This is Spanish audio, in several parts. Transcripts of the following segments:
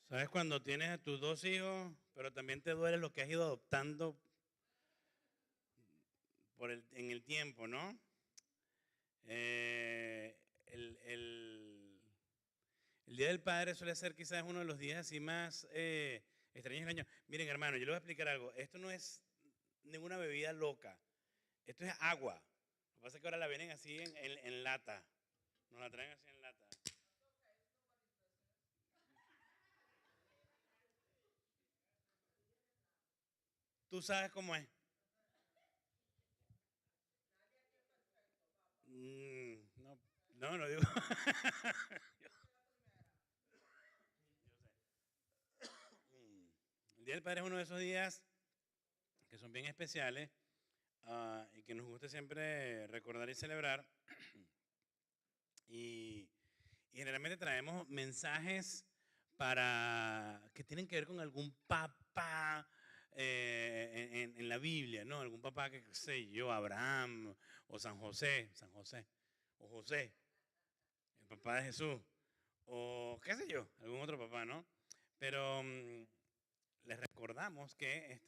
¿Sabes cuando tienes a tus dos hijos, pero también te duele lo que has ido adoptando en el tiempo, ¿no? El Día del Padre suele ser quizás uno de los días así más extraños del año. Miren, hermano, yo les voy a explicar algo. Esto no es ninguna bebida loca. Esto es agua. Lo que pasa es que ahora la vienen así en lata. Nos la traen así en lata. Tú sabes cómo es. No, no digo. El Día del Padre es uno de esos días que son bien especiales y que nos gusta siempre recordar y celebrar. Y, y generalmente traemos mensajes para que tienen que ver con algún papá en la Biblia, ¿no? Algún papá que, qué sé yo, Abraham o San José, o José, el papá de Jesús, o qué sé yo, algún otro papá, ¿no? Pero les recordamos que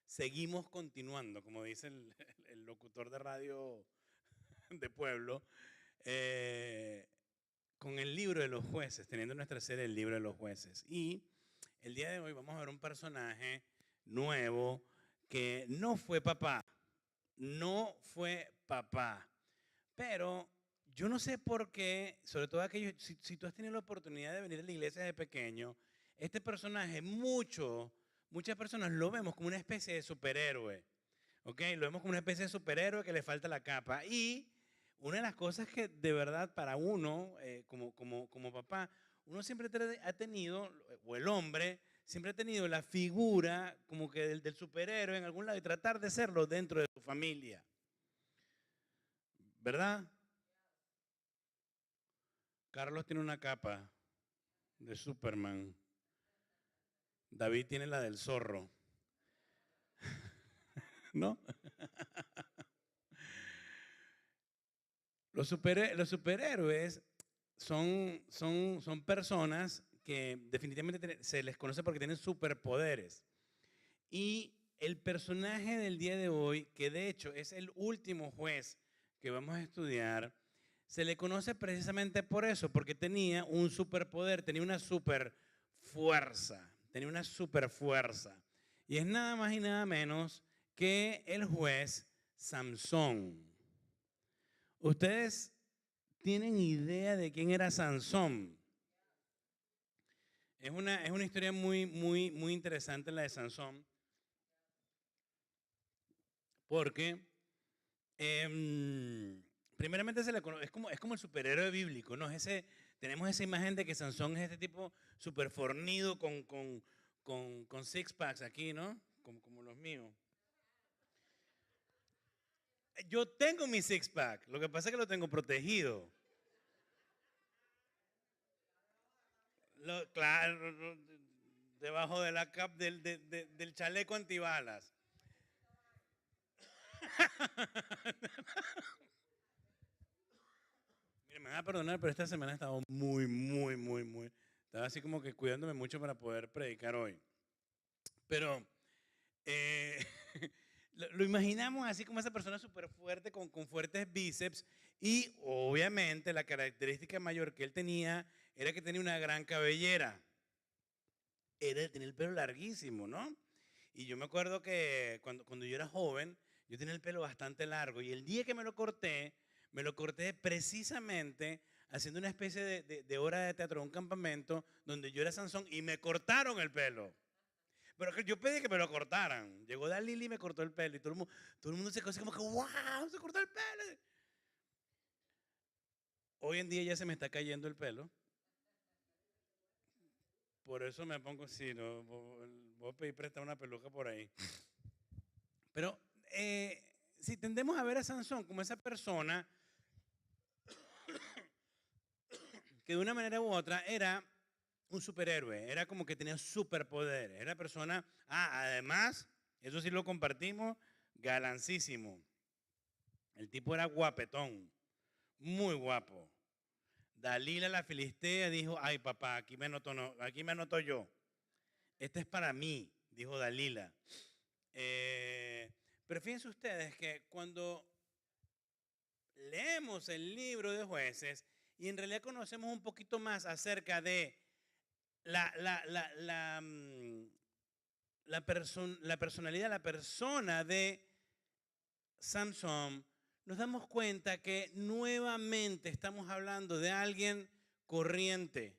seguimos continuando, como dice el locutor de radio de pueblo, eh, con el libro de los jueces, teniendo nuestra serie el libro de los jueces. Y el día de hoy vamos a ver un personaje nuevo que no fue papá, pero yo no sé por qué, sobre todo aquellos, si tú has tenido la oportunidad de venir a la iglesia de pequeño, este personaje, muchas personas lo vemos como una especie de superhéroe, ¿ok? Lo vemos como una especie de superhéroe que le falta la capa. Y una de las cosas que de verdad para uno, como papá, uno siempre ha tenido, o el hombre, siempre ha tenido la figura como que del superhéroe en algún lado y tratar de serlo dentro de su familia. ¿Verdad? Carlos tiene una capa de Superman. David tiene la del zorro. ¿No? Los superhéroes son personas que definitivamente se les conoce porque tienen superpoderes. Y el personaje del día de hoy, que de hecho es el último juez que vamos a estudiar, se le conoce precisamente por eso, porque tenía un superpoder, tenía una super fuerza. Y es nada más y nada menos que el juez Samson. ¿Ustedes tienen idea de quién era Sansón? Es una historia muy interesante la de Sansón, porque primeramente es como el superhéroe bíblico, ¿no? Tenemos esa imagen de que Sansón es este tipo súper fornido con six packs aquí, ¿no? Como los míos. Yo tengo mi six pack, lo que pasa es que lo tengo protegido. Claro, debajo de la cap del chaleco antibalas. Mire, me van a perdonar, pero esta semana he estado muy. Estaba así como que cuidándome mucho para poder predicar hoy. Pero eh, lo imaginamos así como esa persona súper fuerte, con fuertes bíceps. Y obviamente la característica mayor que él tenía era que tenía una gran cabellera. Era tener el pelo larguísimo, ¿no? Y yo me acuerdo que cuando yo era joven, yo tenía el pelo bastante largo. Y el día que me lo corté precisamente haciendo una especie de obra de teatro, un campamento donde yo era Sansón y me cortaron el pelo. Pero que yo pedí que me lo cortaran. Llegó Dalili y me cortó el pelo. Y todo el mundo se quedó así como que, wow, se cortó el pelo. Hoy en día ya se me está cayendo el pelo. Por eso me pongo así, ¿no? Voy a pedir prestar una peluca por ahí. Pero si tendemos a ver a Sansón como esa persona que de una manera u otra era un superhéroe, era como que tenía superpoderes, era persona, además, eso sí lo compartimos, galancísimo. El tipo era guapetón, muy guapo. Dalila la filistea dijo, ay papá, aquí me anoto, no, aquí me anoto yo. Este es para mí, dijo Dalila. Pero fíjense ustedes que cuando leemos el libro de Jueces y en realidad conocemos un poquito más acerca de la personalidad, la persona de Samson, nos damos cuenta que nuevamente estamos hablando de alguien corriente.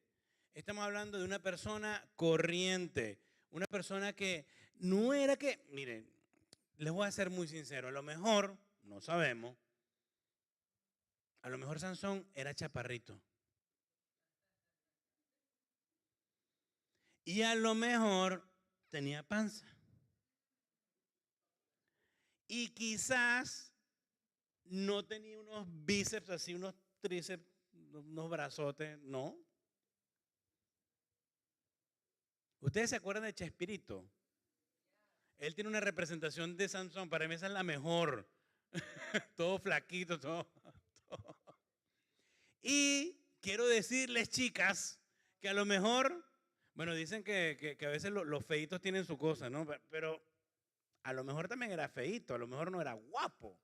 Estamos hablando de una persona corriente, una persona que no era que, miren, les voy a ser muy sincero, a lo mejor, no sabemos, a lo mejor Sansón era chaparrito. Y a lo mejor tenía panza. Y quizás no tenía unos bíceps así, unos tríceps, unos brazotes, no. ¿Ustedes se acuerdan de Chespirito? Él tiene una representación de Sansón, para mí esa es la mejor. Todo flaquito, todo. Y quiero decirles, chicas, que a lo mejor, bueno, dicen que a veces los feitos tienen su cosa, ¿no? Pero a lo mejor también era feito, a lo mejor no era guapo.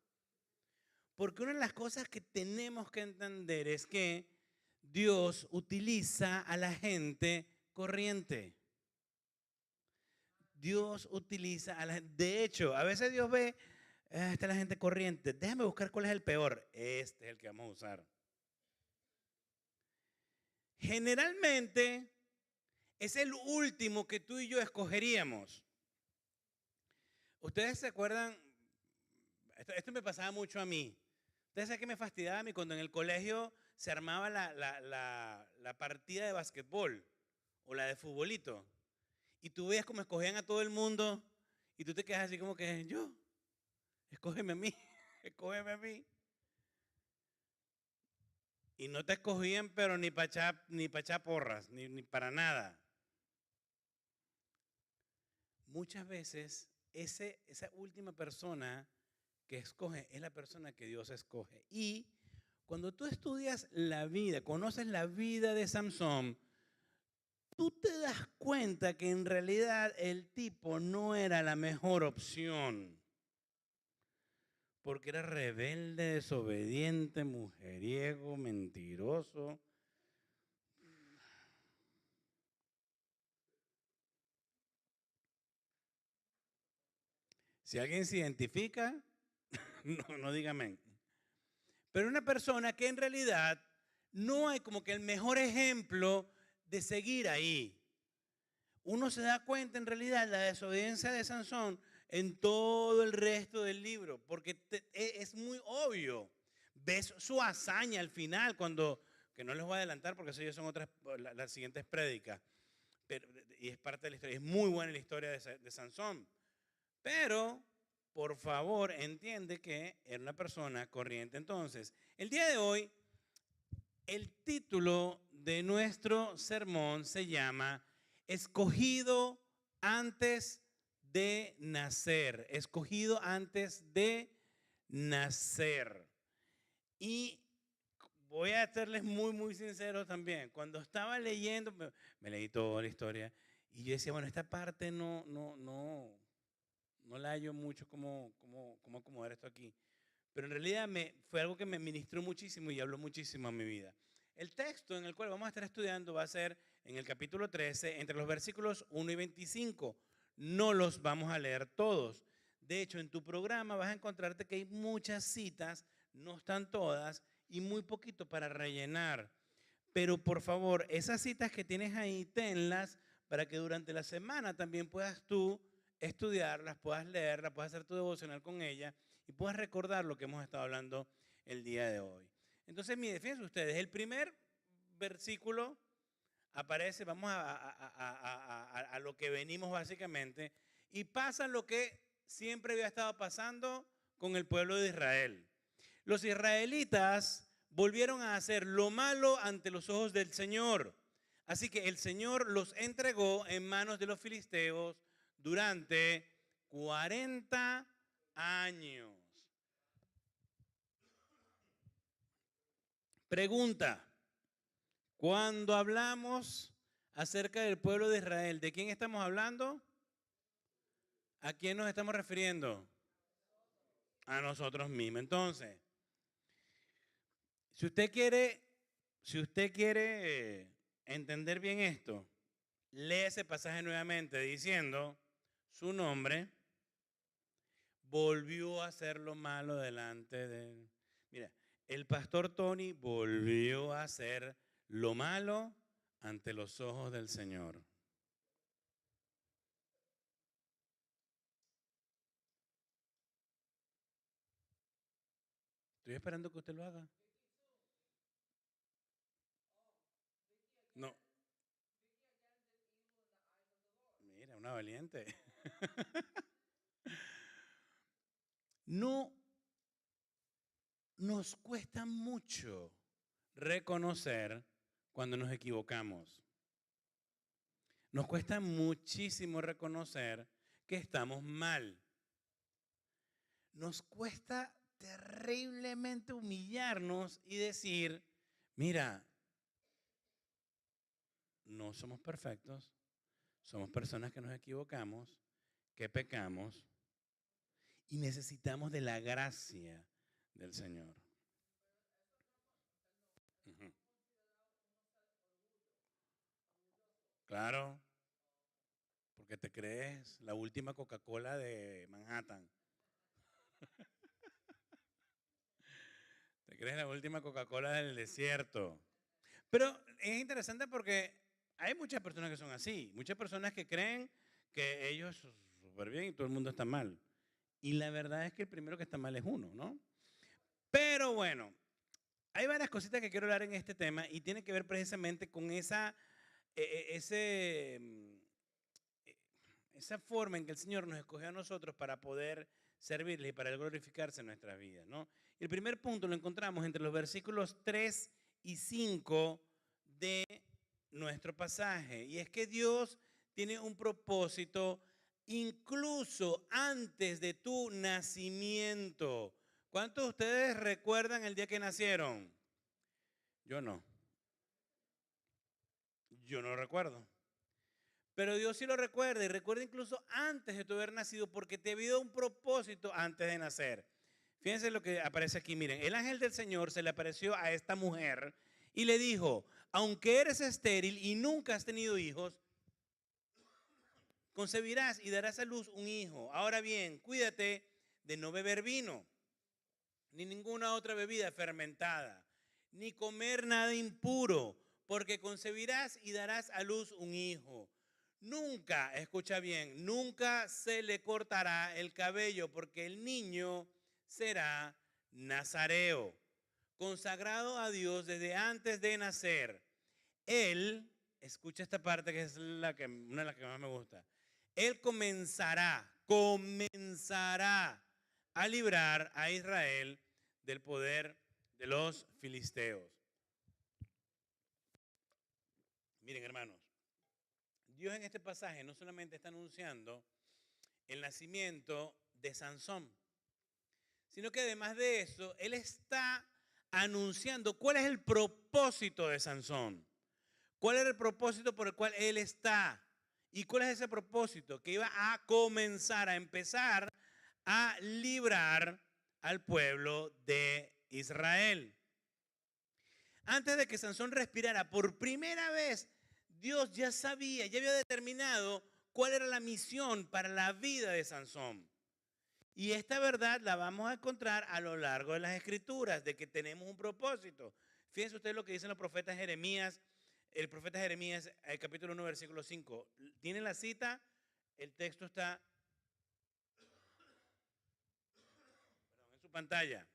Porque una de las cosas que tenemos que entender es que Dios utiliza a la gente corriente. Dios utiliza a la gente. De hecho, a veces Dios ve, esta es la gente corriente. Déjame buscar cuál es el peor. Este es el que vamos a usar. Generalmente es el último que tú y yo escogeríamos. Ustedes se acuerdan, esto me pasaba mucho a mí. Ustedes saben que me fastidiaba a mí cuando en el colegio se armaba la partida de basquetbol o la de futbolito. Y tú veías como escogían a todo el mundo y tú te quedas así como que yo, escógeme a mí, escógeme a mí. Y no te escogían, pero ni para echar porras, ni para nada. Muchas veces esa última persona que escoge es la persona que Dios escoge. Y cuando tú estudias la vida, conoces la vida de Samson, tú te das cuenta que en realidad el tipo no era la mejor opción. Porque era rebelde, desobediente, mujeriego, mentiroso. Si alguien se identifica, no diga amén. Pero una persona que en realidad no hay como que el mejor ejemplo de seguir ahí. Uno se da cuenta en realidad de la desobediencia de Sansón en todo el resto del libro, porque es muy obvio. Ves su hazaña al final, que no les voy a adelantar porque eso ya son las siguientes prédicas, y es parte de la historia. Es muy buena la historia de Sansón, pero por favor entiende que era una persona corriente. Entonces, el día de hoy, el título de nuestro sermón se llama Escogido antes de nacer. Escogido antes de nacer. Y voy a serles muy, muy sincero también. Cuando estaba leyendo, me leí toda la historia y yo decía, bueno, esta parte no la hallo mucho cómo acomodar esto aquí. Pero en realidad fue algo que me ministró muchísimo y habló muchísimo a mi vida. El texto en el cual vamos a estar estudiando va a ser en el capítulo 13, entre los versículos 1 y 25. No los vamos a leer todos. De hecho, en tu programa vas a encontrarte que hay muchas citas, no están todas, y muy poquito para rellenar. Pero por favor, esas citas que tienes ahí, tenlas para que durante la semana también puedas tú estudiarlas, puedas leerlas, puedas hacer tu devocional con ella y puedas recordar lo que hemos estado hablando el día de hoy. Entonces, mi defensa, ustedes, el primer versículo aparece, vamos a lo que venimos básicamente, y pasa lo que siempre había estado pasando con el pueblo de Israel. Los israelitas volvieron a hacer lo malo ante los ojos del Señor. Así que el Señor los entregó en manos de los filisteos durante 40 años. Pregunta, Cuando hablamos acerca del pueblo de Israel, ¿de quién estamos hablando? ¿A quién nos estamos refiriendo? A nosotros mismos. Entonces, si usted quiere entender bien esto, lee ese pasaje nuevamente diciendo, su nombre volvió a hacer lo malo delante de él. Mira, el pastor Tony volvió a hacer lo malo ante los ojos del Señor. Estoy esperando que usted lo haga. No. Mira, una valiente. No nos cuesta mucho reconocer cuando nos equivocamos. Nos cuesta muchísimo reconocer que estamos mal. Nos cuesta terriblemente humillarnos y decir, mira, no somos perfectos, somos personas que nos equivocamos, que pecamos y necesitamos de la gracia del Señor. Uh-huh. Claro, porque te crees la última Coca-Cola de Manhattan. Te crees la última Coca-Cola del desierto. Pero es interesante porque hay muchas personas que son así. Muchas personas que creen que ellos son súper bien y todo el mundo está mal. Y la verdad es que el primero que está mal es uno, ¿no? Pero bueno, hay varias cositas que quiero hablar en este tema y tiene que ver precisamente con esa forma en que el Señor nos escogió a nosotros para poder servirle y para él glorificarse en nuestras vidas, ¿no? El primer punto lo encontramos entre los versículos 3 y 5 de nuestro pasaje. Y es que Dios tiene un propósito incluso antes de tu nacimiento. ¿Cuántos de ustedes recuerdan el día que nacieron? Yo no. Yo no lo recuerdo. Pero Dios sí lo recuerda y recuerda incluso antes de tu haber nacido porque te había dado un propósito antes de nacer. Fíjense lo que aparece aquí. Miren, el ángel del Señor se le apareció a esta mujer y le dijo, aunque eres estéril y nunca has tenido hijos, concebirás y darás a luz un hijo. Ahora bien, cuídate de no beber vino, ni ninguna otra bebida fermentada, ni comer nada impuro, porque concebirás y darás a luz un hijo. Nunca, escucha bien, nunca se le cortará el cabello, porque el niño será nazareo, consagrado a Dios desde antes de nacer. Él, escucha esta parte que es una de las que más me gusta. Él comenzará a librar a Israel del poder de los filisteos. Miren, hermanos, Dios en este pasaje no solamente está anunciando el nacimiento de Sansón, sino que además de eso, Él está anunciando cuál es el propósito de Sansón. ¿Cuál era el propósito por el cual él está? ¿Y cuál es ese propósito? Que iba a comenzar, a empezar a librar al pueblo de Israel. Antes de que Sansón respirara, por primera vez, Dios ya sabía, ya había determinado cuál era la misión para la vida de Sansón. Y esta verdad la vamos a encontrar a lo largo de las Escrituras, de que tenemos un propósito. Fíjense ustedes lo que dicen los profetas Jeremías. El profeta Jeremías, el capítulo 1, versículo 5. ¿Tienen la cita? El texto está en su pantalla.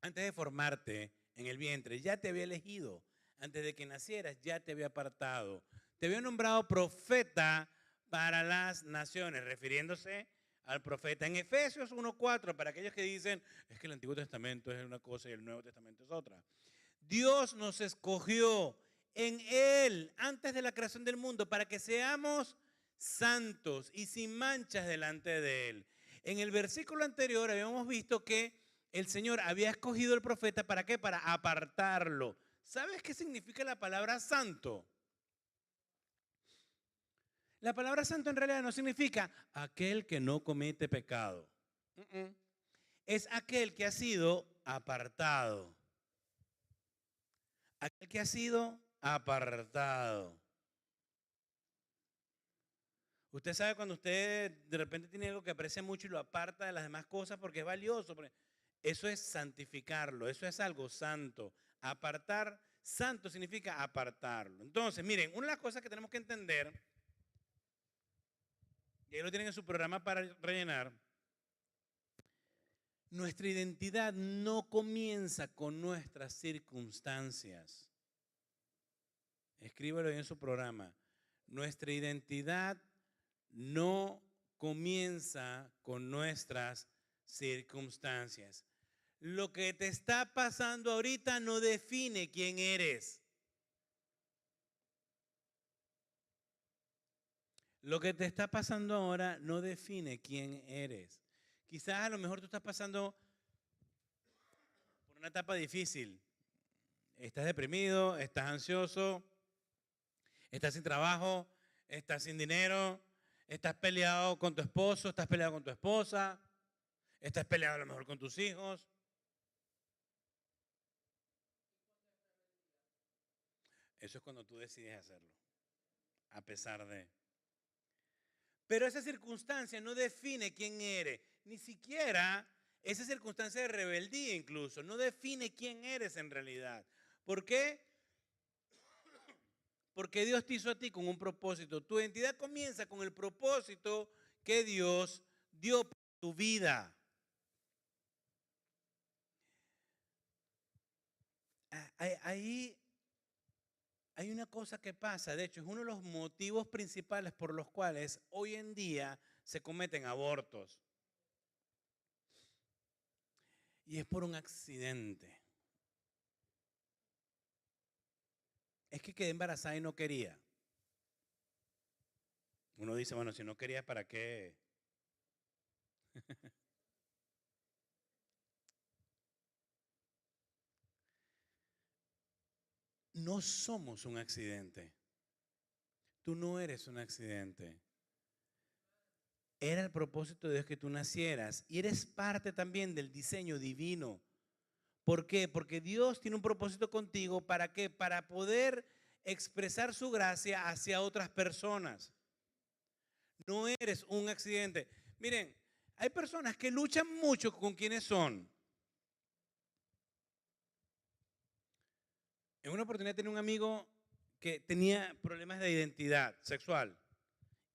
Antes de formarte en el vientre, ya te había elegido. Antes de que nacieras, ya te había apartado. Te había nombrado profeta para las naciones, refiriéndose al profeta. En Efesios 1:4, para aquellos que dicen, es que el Antiguo Testamento es una cosa y el Nuevo Testamento es otra. Dios nos escogió en Él antes de la creación del mundo para que seamos santos y sin manchas delante de Él. En el versículo anterior habíamos visto que el Señor había escogido al profeta ¿para qué? Para apartarlo, ¿Sabes qué significa la palabra santo? La palabra santo en realidad no significa aquel que no comete pecado. Es aquel que ha sido apartado. Aquel que ha sido apartado. Usted sabe cuando usted de repente tiene algo que aprecia mucho y lo aparta de las demás cosas porque es valioso. Eso es santificarlo, eso es algo santo. Apartar, santo significa apartarlo. Entonces, miren, una de las cosas que tenemos que entender, y ahí lo tienen en su programa para rellenar, nuestra identidad no comienza con nuestras circunstancias. Escríbelo ahí en su programa. Nuestra identidad no comienza con nuestras circunstancias. Lo que te está pasando ahorita no define quién eres. Lo que te está pasando ahora no define quién eres. Quizás a lo mejor tú estás pasando por una etapa difícil. Estás deprimido, estás ansioso, estás sin trabajo, estás sin dinero, estás peleado con tu esposo, estás peleado con tu esposa, estás peleado a lo mejor con tus hijos. Eso es cuando tú decides hacerlo, a pesar de. Pero esa circunstancia no define quién eres, ni siquiera esa circunstancia de rebeldía incluso, no define quién eres en realidad. ¿Por qué? Porque Dios te hizo a ti con un propósito. Tu identidad comienza con el propósito que Dios dio para tu vida. Ahí hay una cosa que pasa, de hecho es uno de los motivos principales por los cuales hoy en día se cometen abortos. Y es por un accidente. Es que quedé embarazada y no quería. Uno dice, bueno, si no quería, ¿para qué? No somos un accidente. Tú no eres un accidente. Era el propósito de Dios que tú nacieras y eres parte también del diseño divino. ¿Por qué? Porque Dios tiene un propósito contigo. ¿Para qué? Para poder expresar su gracia hacia otras personas. No eres un accidente. Miren, hay personas que luchan mucho con quienes son. En una oportunidad tenía un amigo que tenía problemas de identidad sexual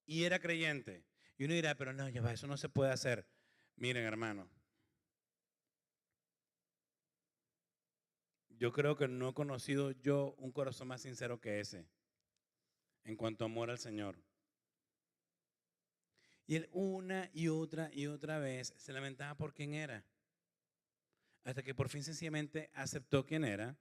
y era creyente. Y uno dirá, pero no, ya va, eso no se puede hacer. Miren, hermano, yo creo que no he conocido yo un corazón más sincero que ese en cuanto a amor al Señor. Y él una y otra vez se lamentaba por quién era. Hasta que por fin sencillamente aceptó quién era,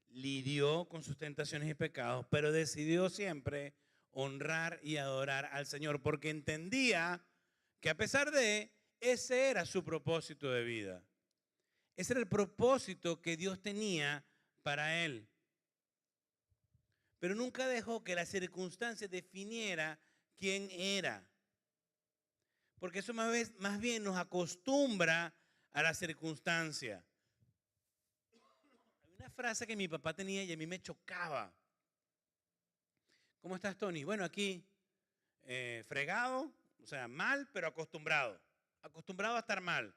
lidió con sus tentaciones y pecados, pero decidió siempre honrar y adorar al Señor porque entendía que a pesar de ese era su propósito de vida. Ese era el propósito que Dios tenía para él. Pero nunca dejó que las circunstancias definiera quién era. Porque eso más bien nos acostumbra a la circunstancia. Hay una frase que mi papá tenía y a mí me chocaba. ¿Cómo estás, Tony? Bueno, aquí fregado, o sea, mal, pero acostumbrado. Acostumbrado a estar mal.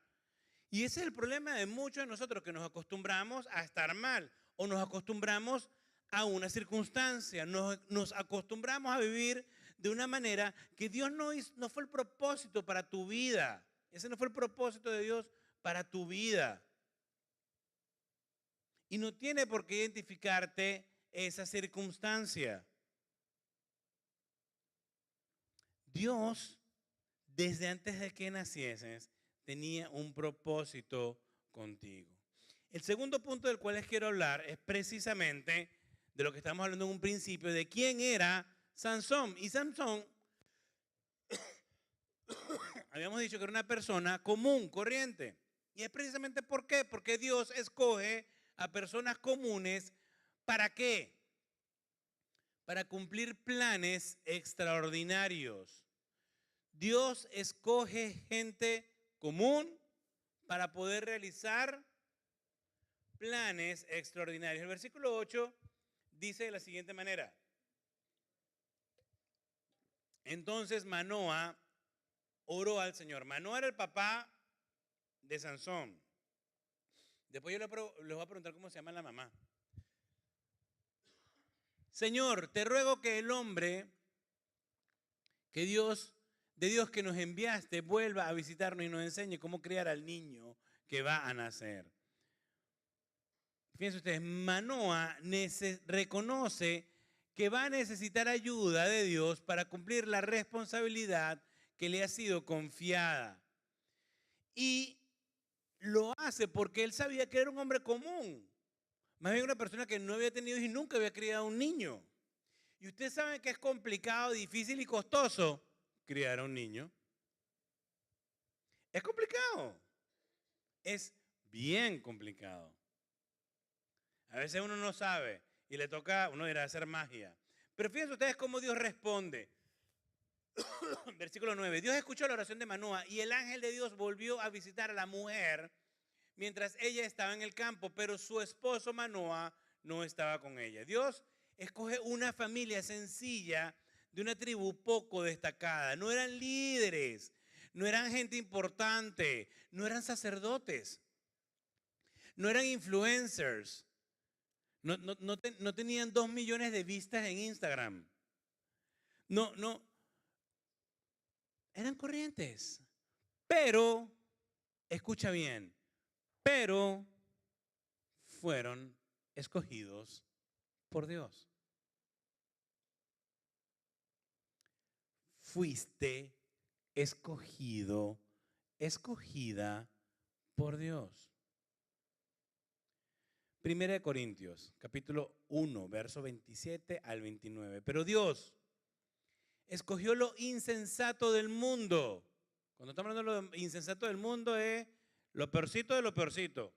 Y ese es el problema de muchos de nosotros, que nos acostumbramos a estar mal o nos acostumbramos a una circunstancia, nos acostumbramos a vivir de una manera que Dios no fue el propósito para tu vida. Ese no fue el propósito de Dios para tu vida. Y no tiene por qué identificarte esa circunstancia. Dios, desde antes de que nacieses, tenía un propósito contigo. El segundo punto del cual les quiero hablar es precisamente de lo que estamos hablando en un principio, de quién era Sansón. Y Sansón, habíamos dicho que era una persona común, corriente. Y es precisamente ¿por qué? Porque Dios escoge a personas comunes. ¿Para qué? Para cumplir planes extraordinarios. Dios escoge gente común para poder realizar planes extraordinarios. El versículo 8 dice de la siguiente manera. Entonces Manoa oró al Señor. Manoa era el papá de Sansón. Después yo les voy a preguntar cómo se llama la mamá. Señor, te ruego que el hombre de Dios que nos enviaste vuelva a visitarnos y nos enseñe cómo criar al niño que va a nacer. Fíjense ustedes, Manoa reconoce que va a necesitar ayuda de Dios para cumplir la responsabilidad que le ha sido confiada. Y lo hace porque él sabía que era un hombre común. Más bien una persona que no había tenido y nunca había criado un niño. Y ustedes saben que es complicado, difícil y costoso criar a un niño. Es complicado. Es bien complicado. A veces uno no sabe y le toca, uno dirá, hacer magia. Pero fíjense ustedes cómo Dios responde. Versículo 9. Dios escuchó la oración de Manoa y el ángel de Dios volvió a visitar a la mujer mientras ella estaba en el campo, pero su esposo Manoa no estaba con ella. Dios escoge una familia sencilla de una tribu poco destacada. No eran líderes, no eran gente importante, no eran sacerdotes, no eran influencers, no tenían 2 millones de vistas en Instagram. No, eran corrientes. Pero, escucha bien, pero fueron escogidos por Dios. Fuiste escogido, escogida por Dios. Primera de Corintios, capítulo 1, verso 27 al 29. Pero Dios escogió lo insensato del mundo. Cuando estamos hablando de lo insensato del mundo es lo peorcito de lo peorcito.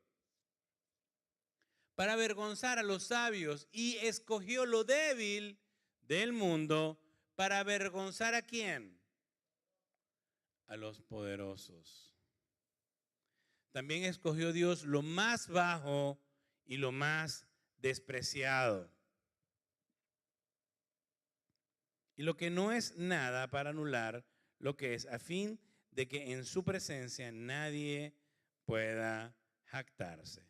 Para avergonzar a los sabios, y escogió lo débil del mundo para avergonzar a quién? A los poderosos. También escogió Dios lo más bajo y lo más despreciado. Y lo que no es nada para anular lo que es, a fin de que en su presencia nadie pueda jactarse.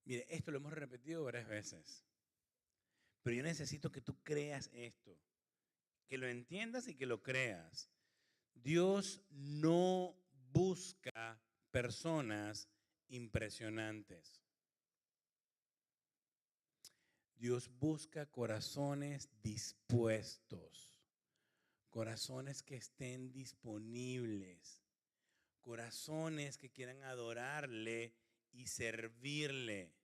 Mire, esto lo hemos repetido varias veces, pero yo necesito que tú creas esto, que lo entiendas y que lo creas. Dios no busca personas impresionantes. Dios busca corazones dispuestos, corazones que estén disponibles, corazones que quieran adorarle y servirle.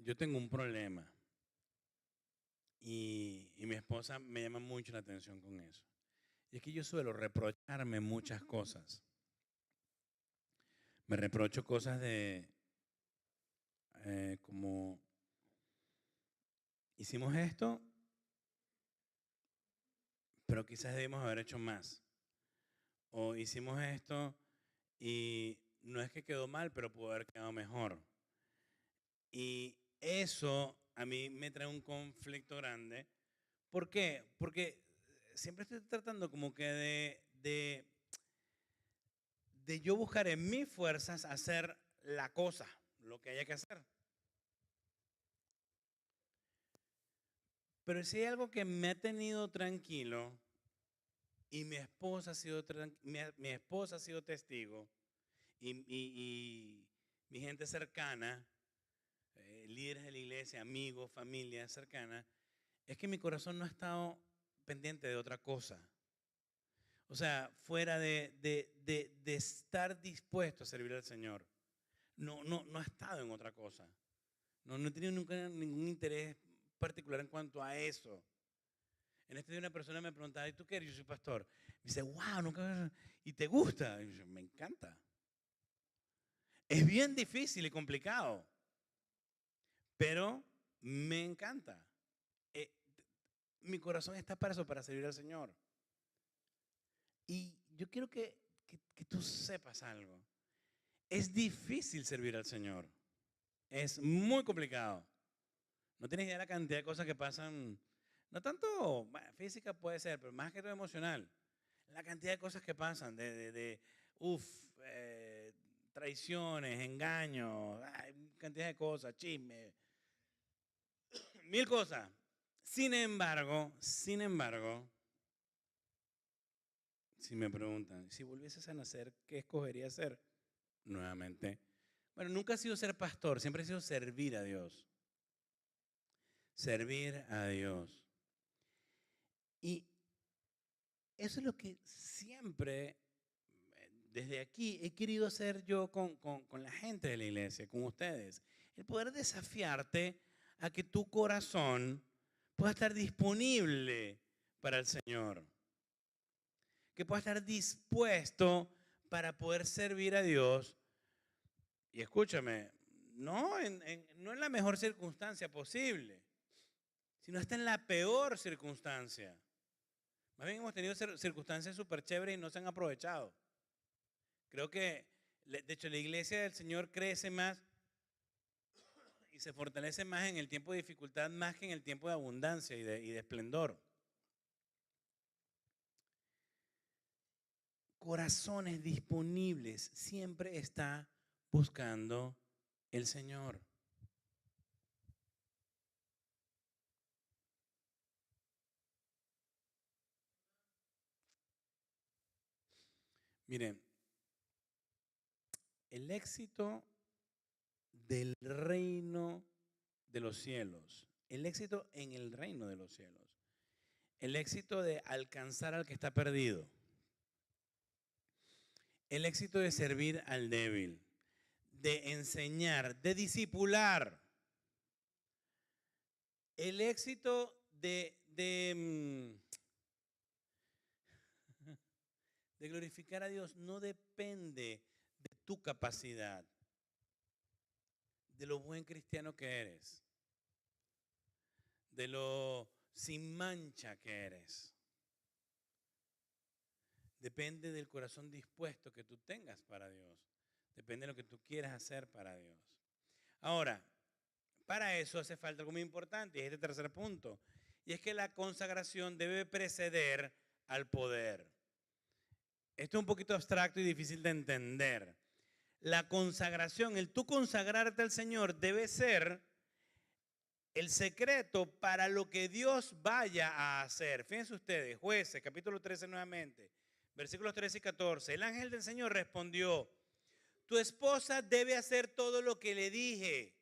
Yo tengo un problema y mi esposa me llama mucho la atención con eso. Y es que yo suelo reprocharme muchas cosas. Me reprocho cosas de como hicimos esto, pero quizás debimos haber hecho más. O hicimos esto y no es que quedó mal, pero pudo haber quedado mejor. Y eso a mí me trae un conflicto grande. ¿Por qué? Porque siempre estoy tratando como que de yo buscar en mis fuerzas hacer la cosa, lo que haya que hacer. Pero si hay algo que me ha tenido tranquilo y mi esposa ha sido testigo y mi gente cercana, líderes de la iglesia, amigos, familia cercana, es que mi corazón no ha estado pendiente de otra cosa. O sea, fuera de estar dispuesto a servir al Señor. No ha estado en otra cosa. No he tenido nunca ningún interés particular en cuanto a eso. En este día una persona me preguntaba, ¿y tú qué eres? Yo soy pastor. Me dice, wow, nunca... ¿Y te gusta? Y yo, me encanta. Es bien difícil y complicado, pero me encanta. Eh, Mi corazón está para eso, para servir al Señor. Y yo quiero que tú sepas algo. Es difícil servir al Señor. Es muy complicado. No tienes idea de la cantidad de cosas que pasan, no tanto, bueno, física puede ser, pero más que todo emocional. La cantidad de cosas que pasan, traiciones, engaños, cantidad de cosas, chisme, mil cosas. Sin embargo, si me preguntan, si volvieses a nacer, ¿qué escogería ser? Nuevamente. Bueno, nunca ha sido ser pastor, siempre ha sido servir a Dios. Servir a Dios. Y eso es lo que siempre, desde aquí, he querido hacer yo con la gente de la iglesia, con ustedes. El poder desafiarte a que tu corazón pueda estar disponible para el Señor. Que pueda estar dispuesto para poder servir a Dios. Y escúchame, no en la mejor circunstancia posible, sino hasta en la peor circunstancia. Más bien hemos tenido circunstancias súper chéveres y no se han aprovechado. Creo que, de hecho, la iglesia del Señor crece más y se fortalece más en el tiempo de dificultad, más que en el tiempo de abundancia y de esplendor. Corazones disponibles siempre está buscando el Señor. Miren, el éxito del reino de los cielos, el éxito en el reino de los cielos, el éxito de alcanzar al que está perdido, el éxito de servir al débil, de enseñar, de discipular, el éxito de glorificar a Dios no depende de tu capacidad, de lo buen cristiano que eres, de lo sin mancha que eres. Depende del corazón dispuesto que tú tengas para Dios. Depende de lo que tú quieras hacer para Dios. Ahora, para eso hace falta algo muy importante, y es este tercer punto, y es que la consagración debe preceder al poder. Esto es un poquito abstracto y difícil de entender. La consagración, el tú consagrarte al Señor debe ser el secreto para lo que Dios vaya a hacer. Fíjense ustedes, Jueces, capítulo 13 nuevamente, versículos 13 y 14. El ángel del Señor respondió, tu esposa debe hacer todo lo que le dije.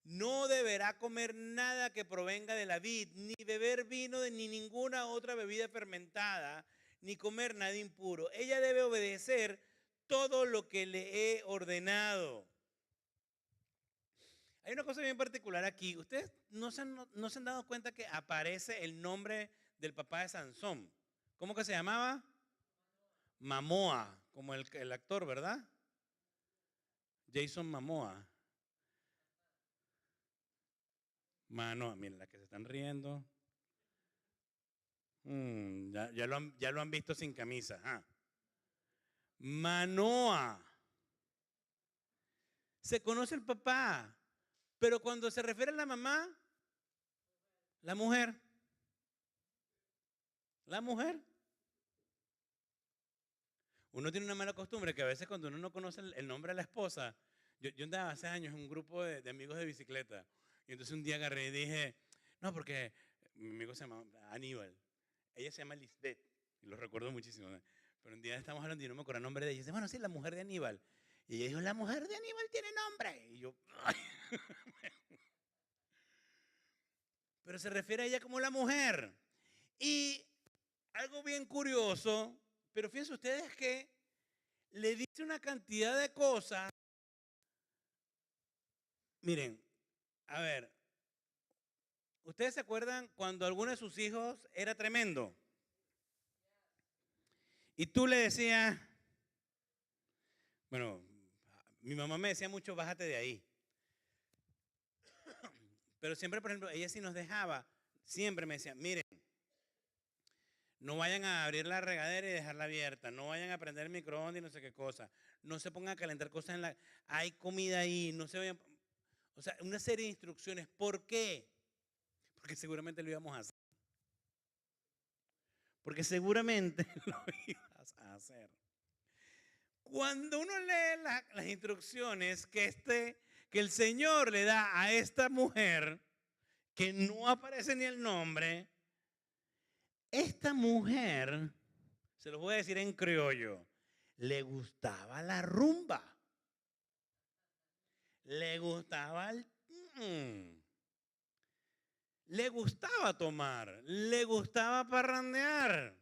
No deberá comer nada que provenga de la vid, ni beber vino ni ninguna otra bebida fermentada, ni comer nada impuro. Ella debe obedecer todo lo que le he ordenado. Hay una cosa bien particular aquí. Ustedes no se han dado cuenta que aparece el nombre del papá de Sansón. ¿Cómo que se llamaba? Momoa, como el actor, ¿verdad? Jason Momoa. Mano, miren, las que se están riendo. Ya lo han visto sin camisa. Manoa. Se conoce el papá, pero cuando se refiere a la mamá, la mujer. La mujer. Uno tiene una mala costumbre que a veces cuando uno no conoce el nombre de la esposa, yo andaba hace años en un grupo de amigos de bicicleta, y entonces un día agarré y dije, no, porque mi amigo se llama Aníbal, ella se llama Lisbeth, y lo recuerdo muchísimo, ¿no? Pero un día estamos hablando y no me acuerdo el nombre de ella, y dice, bueno, sí, la mujer de Aníbal. Y ella dijo, la mujer de Aníbal tiene nombre. Y yo, ay. Pero se refiere a ella como la mujer. Y algo bien curioso, pero fíjense ustedes que le dice una cantidad de cosas. Miren, a ver, ¿ustedes se acuerdan cuando alguno de sus hijos era tremendo? Y tú le decías, bueno, mi mamá me decía mucho, bájate de ahí. Pero siempre, por ejemplo, ella sí nos dejaba, siempre me decía, miren, no vayan a abrir la regadera y dejarla abierta, no vayan a prender el microondas y no sé qué cosa, no se pongan a calentar cosas en la... Hay comida ahí, no se vayan... O sea, una serie de instrucciones. ¿Por qué? Porque seguramente lo íbamos a hacer. Porque seguramente lo ibas a hacer. Cuando uno lee las instrucciones que el Señor le da a esta mujer, que no aparece ni el nombre, esta mujer, se lo voy a decir en criollo, le gustaba la rumba. Le gustaba le gustaba tomar, le gustaba parrandear.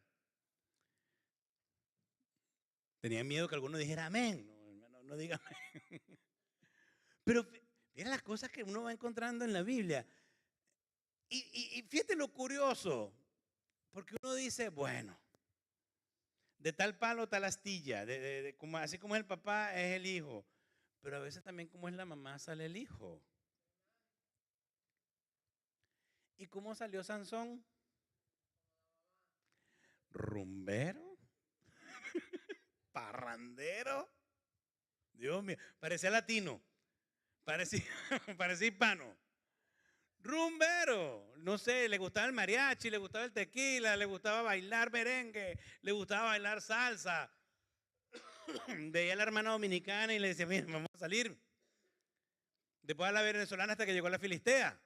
Tenía miedo que alguno dijera amén. No diga amén. Pero miren las cosas que uno va encontrando en la Biblia. Y fíjate lo curioso, porque uno dice, bueno, de tal palo, tal astilla, así como es el papá, es el hijo. Pero a veces también como es la mamá, sale el hijo. ¿Y cómo salió Sansón? Rumbero, parrandero. Dios mío, parecía latino, parecía, parecía hispano. Rumbero, no sé, le gustaba el mariachi, le gustaba el tequila, le gustaba bailar merengue, le gustaba bailar salsa. Veía a la hermana dominicana y le decía, mira, vamos a salir. Después a la venezolana hasta que llegó la filistea.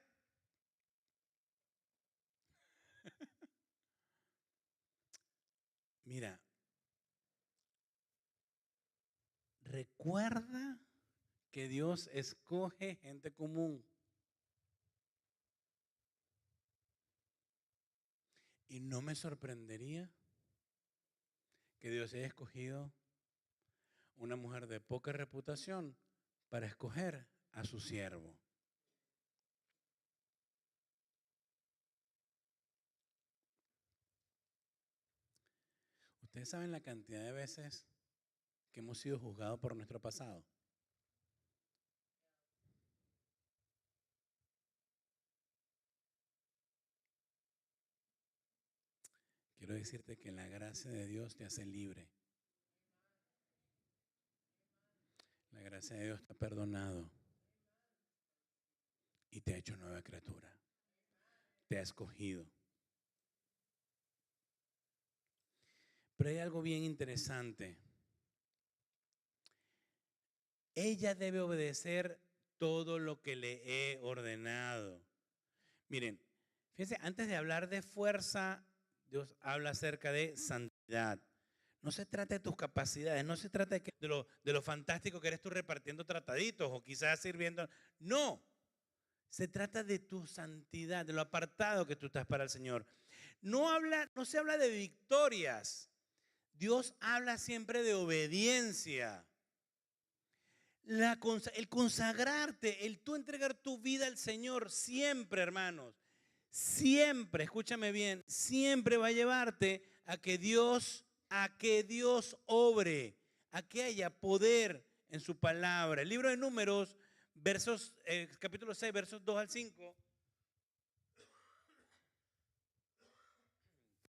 Mira, recuerda que Dios escoge gente común. Y no me sorprendería que Dios haya escogido una mujer de poca reputación para escoger a su siervo. Ustedes saben la cantidad de veces que hemos sido juzgados por nuestro pasado. Quiero decirte que la gracia de Dios te hace libre. La gracia de Dios te ha perdonado y te ha hecho nueva criatura. Te ha escogido. Pero hay algo bien interesante. Ella debe obedecer todo lo que le he ordenado. Miren, fíjense, antes de hablar de fuerza, Dios habla acerca de santidad. No se trata de tus capacidades, no se trata de lo fantástico que eres tú repartiendo trataditos o quizás sirviendo. No, se trata de tu santidad, de lo apartado que tú estás para el Señor. No se habla de victorias. Dios habla siempre de obediencia. El consagrarte, el tú entregar tu vida al Señor siempre, hermanos, siempre, escúchame bien, siempre va a llevarte a que Dios obre, a que haya poder en su palabra. El libro de Números, capítulo 6, versos 2 al 5.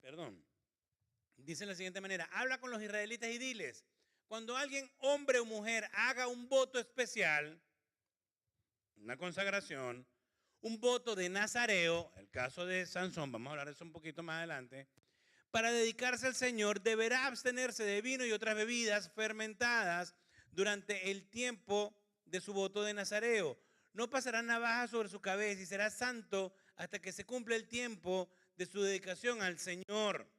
Perdón. Dice de la siguiente manera: habla con los israelitas y diles, cuando alguien, hombre o mujer, haga un voto especial, una consagración, un voto de nazareo, el caso de Sansón, vamos a hablar de eso un poquito más adelante, para dedicarse al Señor, deberá abstenerse de vino y otras bebidas fermentadas durante el tiempo de su voto de nazareo. No pasará navaja sobre su cabeza y será santo hasta que se cumpla el tiempo de su dedicación al Señor.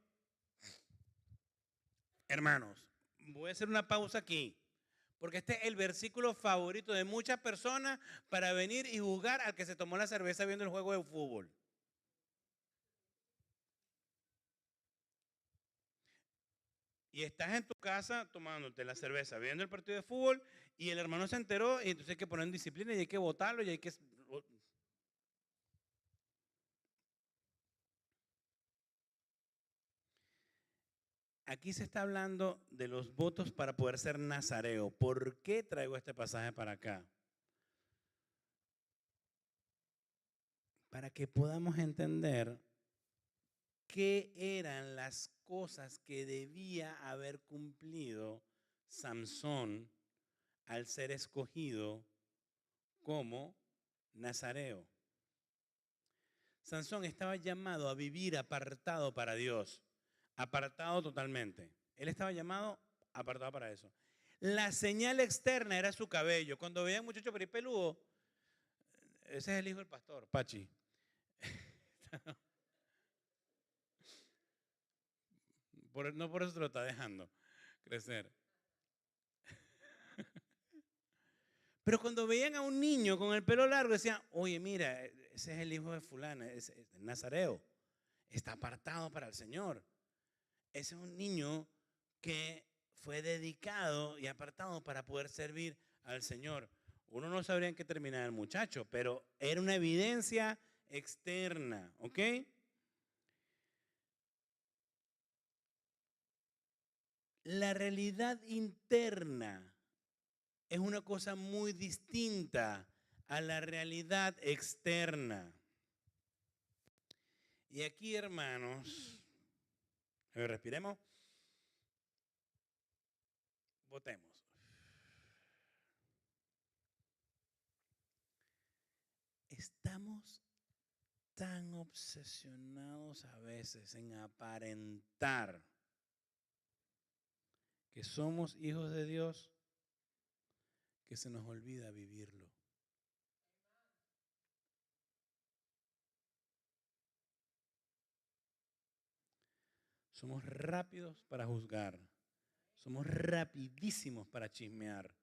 Hermanos, voy a hacer una pausa aquí, Porque este es el versículo favorito de muchas personas para venir y juzgar al que se tomó la cerveza viendo el juego de fútbol. Y estás en tu casa tomándote la cerveza, viendo el partido de fútbol, y el hermano se enteró, y entonces hay que poner en disciplina y hay que votarlo y hay que... Aquí se está hablando de los votos para poder ser nazareo. ¿Por qué traigo este pasaje para acá? Para que podamos entender qué eran las cosas que debía haber cumplido Samsón al ser escogido como nazareo. Sansón estaba llamado a vivir apartado para Dios, apartado totalmente. Él estaba llamado apartado para eso. La señal externa era su cabello. Cuando veían muchacho peripeludo, ese es el hijo del pastor, Pachi. No por eso se lo está dejando crecer. Pero cuando veían a un niño con el pelo largo, decían, oye, mira, ese es el hijo de fulana, es nazareo. Está apartado para el Señor. Ese es un niño que fue dedicado y apartado para poder servir al Señor. Uno no sabría en qué terminar el muchacho, pero era una evidencia externa, ¿ok? La realidad interna es una cosa muy distinta a la realidad externa. Y aquí, hermanos, respiremos, votemos. Estamos tan obsesionados a veces en aparentar que somos hijos de Dios que se nos olvida vivirlo. Somos rápidos para juzgar. Somos rapidísimos para chismear.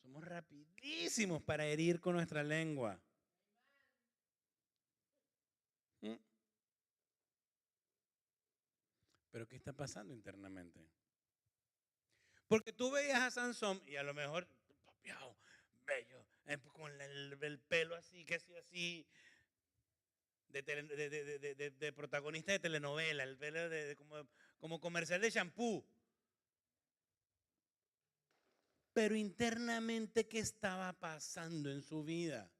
Somos rapidísimos para herir con nuestra lengua. Pero ¿qué está pasando internamente? Porque tú veías a Sansón y a lo mejor, papiao, bello, con el pelo así, que así, de protagonista de telenovela, el pelo como comercial de shampoo. Pero internamente, ¿qué estaba pasando en su vida?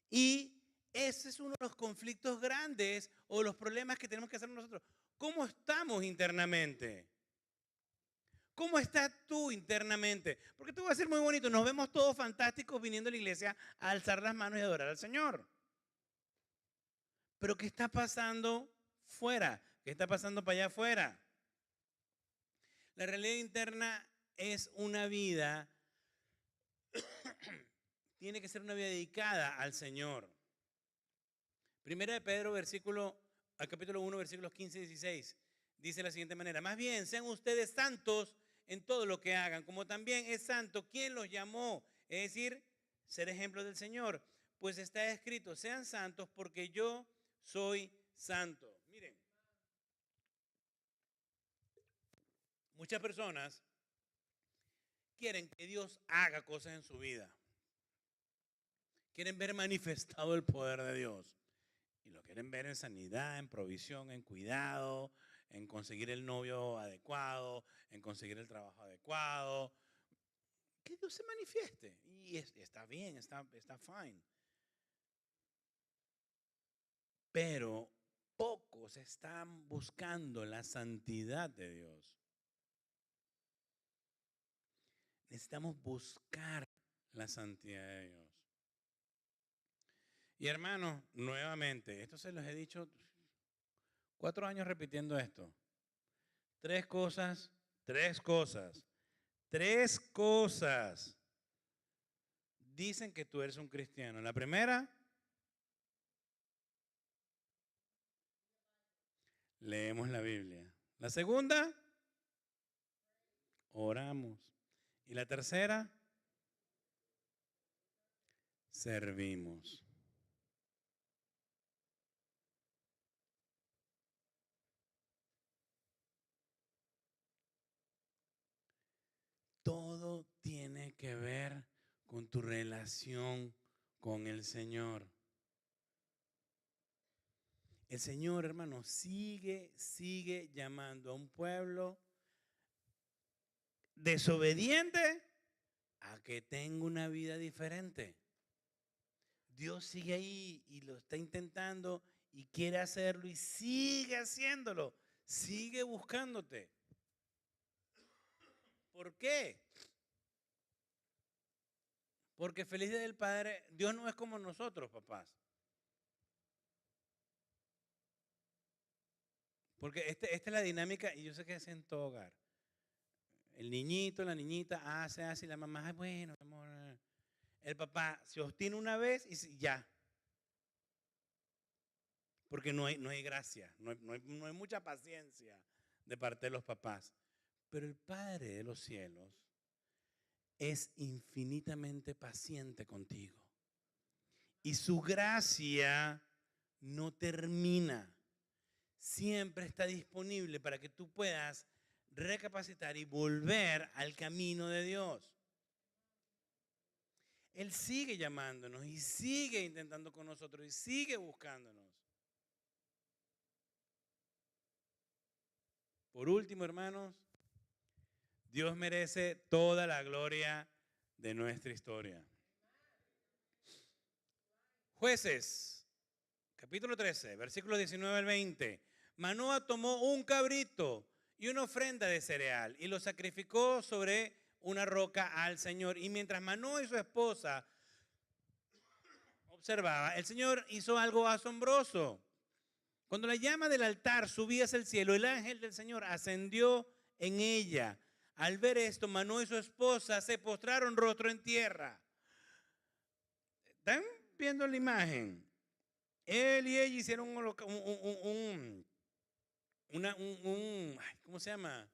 Y ese es uno de los conflictos grandes o los problemas que tenemos que hacer nosotros. ¿Cómo estamos internamente? ¿Cómo estás tú internamente? Porque te voy a decir muy bonito, nos vemos todos fantásticos viniendo a la iglesia a alzar las manos y adorar al Señor. Pero ¿qué está pasando fuera? ¿Qué está pasando para allá afuera? La realidad interna es una vida, tiene que ser una vida dedicada al Señor. Primera de Pedro, capítulo 1, versículos 15 y 16, dice de la siguiente manera: más bien, sean ustedes santos en todo lo que hagan, como también es santo quien los llamó, es decir, ser ejemplos del Señor. Pues está escrito, sean santos porque yo soy santo. Miren, muchas personas quieren que Dios haga cosas en su vida. Quieren ver manifestado el poder de Dios. Y lo quieren ver en sanidad, en provisión, en cuidado, en conseguir el novio adecuado, en conseguir el trabajo adecuado. Que Dios se manifieste. Y está bien, está fine. Pero pocos están buscando la santidad de Dios. Necesitamos buscar la santidad de Dios. Y hermanos, nuevamente, esto se los he dicho 4 años repitiendo esto. Tres cosas dicen que tú eres un cristiano. La primera, leemos la Biblia. La segunda, oramos. Y la tercera, servimos. Todo tiene que ver con tu relación con el Señor. El Señor, hermano, sigue llamando a un pueblo desobediente a que tenga una vida diferente. Dios sigue ahí y lo está intentando y quiere hacerlo y sigue haciéndolo. Sigue buscándote. ¿Por qué? Porque feliz día del Padre, Dios no es como nosotros, papás. Porque esta es la dinámica, y yo sé que es en todo hogar. El niñito, la niñita hace, y la mamá, ay, bueno, amor. El papá se obstina una vez y ya. Porque no hay gracia, no hay mucha paciencia de parte de los papás. Pero el Padre de los cielos es infinitamente paciente contigo. Y su gracia no termina. Siempre está disponible para que tú puedas recapacitar y volver al camino de Dios. Él sigue llamándonos y sigue intentando con nosotros y sigue buscándonos. Por último, hermanos, Dios merece toda la gloria de nuestra historia. Jueces, capítulo 13, versículos 19 al 20. Manoa tomó un cabrito y una ofrenda de cereal y lo sacrificó sobre una roca al Señor. Y mientras Manoa y su esposa observaba, el Señor hizo algo asombroso. Cuando la llama del altar subía hacia el cielo, el ángel del Señor ascendió en ella. Al ver esto, Manoa y su esposa se postraron rostro en tierra. ¿Están viendo la imagen? Él y ella hicieron ¿cómo se llama?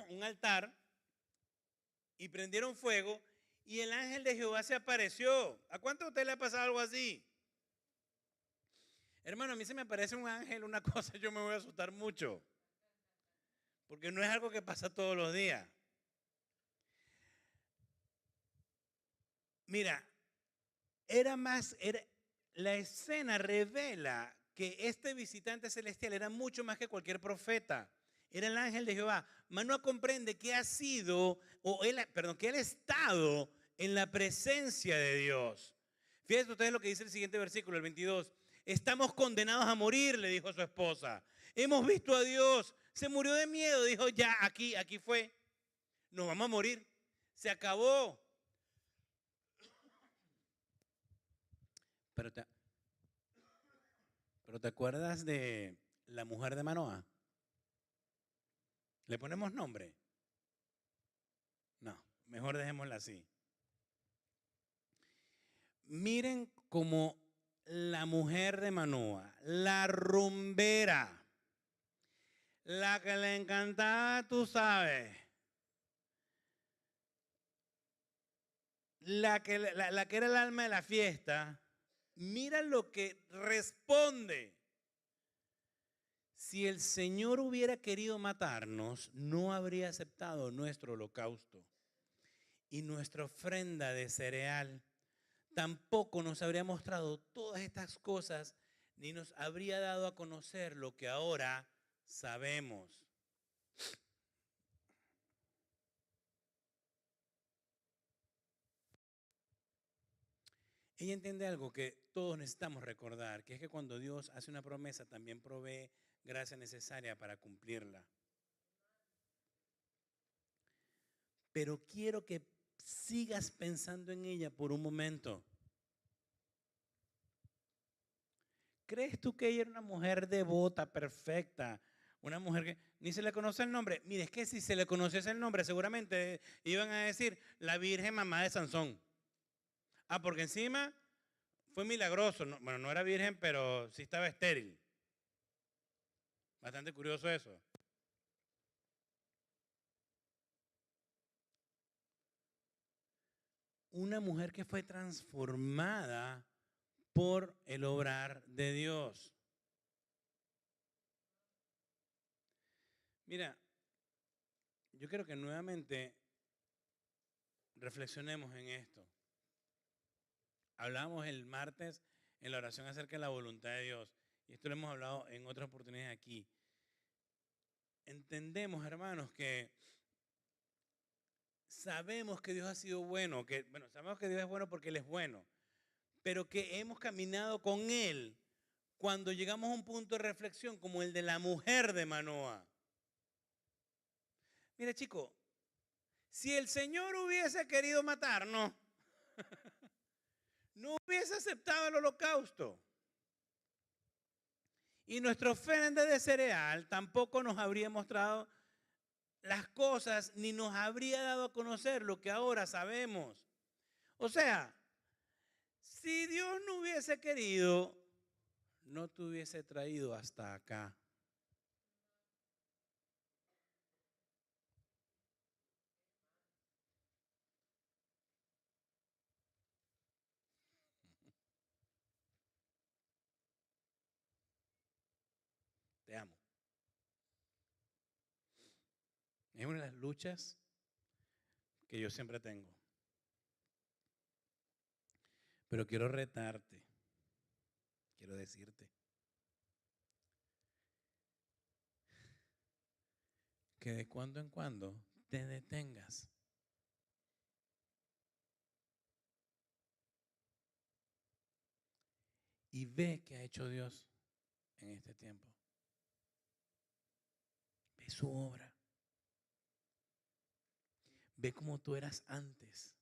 Un altar y prendieron fuego y el ángel de Jehová se apareció. ¿A cuánto a usted le ha pasado algo así? Hermano, a mí se me aparece un ángel, una cosa, yo me voy a asustar mucho. Porque no es algo que pasa todos los días. Mira, la escena revela que este visitante celestial era mucho más que cualquier profeta. Era el ángel de Jehová. Manoa comprende que ha sido, que él ha estado en la presencia de Dios. Fíjense ustedes lo que dice el siguiente versículo, el 22. Estamos condenados a morir, le dijo a su esposa. Hemos visto a Dios. Se murió de miedo, dijo, ya, aquí fue. Nos vamos a morir. Se acabó. Pero te acuerdas de la mujer de Manoa. ¿Le ponemos nombre? No, mejor dejémosla así. Miren como la mujer de Manoa, la rumbera, la que le encantaba, tú sabes, la que era el alma de la fiesta, mira lo que responde. Si el Señor hubiera querido matarnos, no habría aceptado nuestro holocausto y nuestra ofrenda de cereal. Tampoco nos habría mostrado todas estas cosas, ni nos habría dado a conocer lo que ahora sabemos. Ella entiende algo que todos necesitamos recordar, que es que cuando Dios hace una promesa, también provee gracia necesaria para cumplirla. Pero quiero que sigas pensando en ella por un momento. ¿Crees tú que ella era una mujer devota, perfecta? Una mujer que ni se le conoce el nombre. Mire, es que si se le conociese el nombre, seguramente iban a decir la Virgen Mamá de Sansón. Ah, porque encima fue milagroso. No, bueno, no era virgen, pero sí estaba estéril. Bastante curioso eso. una mujer que fue transformada por el obrar de Dios. Mira, yo quiero que nuevamente reflexionemos en esto. Hablamos el martes en la oración acerca de la voluntad de Dios. Y esto lo hemos hablado en otras oportunidades aquí. Entendemos, hermanos, que sabemos que Dios ha sido bueno, sabemos que Dios es bueno porque Él es bueno, pero que hemos caminado con Él cuando llegamos a un punto de reflexión como el de la mujer de Manoa. Mira, chico, si el Señor hubiese querido matarnos, no hubiese aceptado el holocausto. Y nuestra ofrenda de cereal tampoco nos habría mostrado las cosas ni nos habría dado a conocer lo que ahora sabemos. O sea, si Dios no hubiese querido, no te hubiese traído hasta acá. Te amo. Es una de las luchas que yo siempre tengo. Pero quiero retarte, quiero decirte que de cuando en cuando te detengas. Y ve qué ha hecho Dios en este tiempo. Ve su obra. Ve cómo tú eras antes.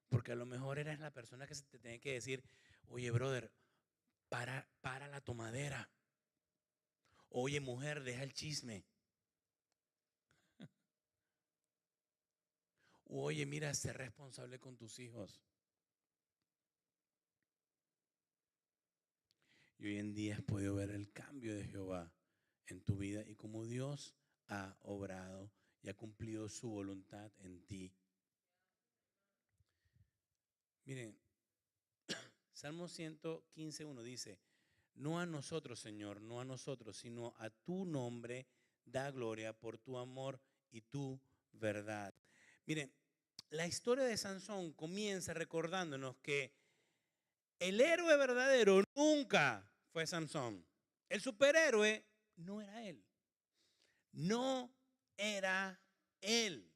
Porque a lo mejor eras la persona que se te tiene que decir, oye, brother, para la tomadera. Oye, mujer, deja el chisme. Oye, mira, sé responsable con tus hijos. Y hoy en día has podido ver el cambio de Jehová en tu vida y cómo Dios ha obrado y ha cumplido su voluntad en ti. Miren, Salmo 115:1 dice, no a nosotros, Señor, no a nosotros, sino a tu nombre da gloria por tu amor y tu verdad. Miren, la historia de Sansón comienza recordándonos que el héroe verdadero nunca fue Sansón. El superhéroe no era él. No era él.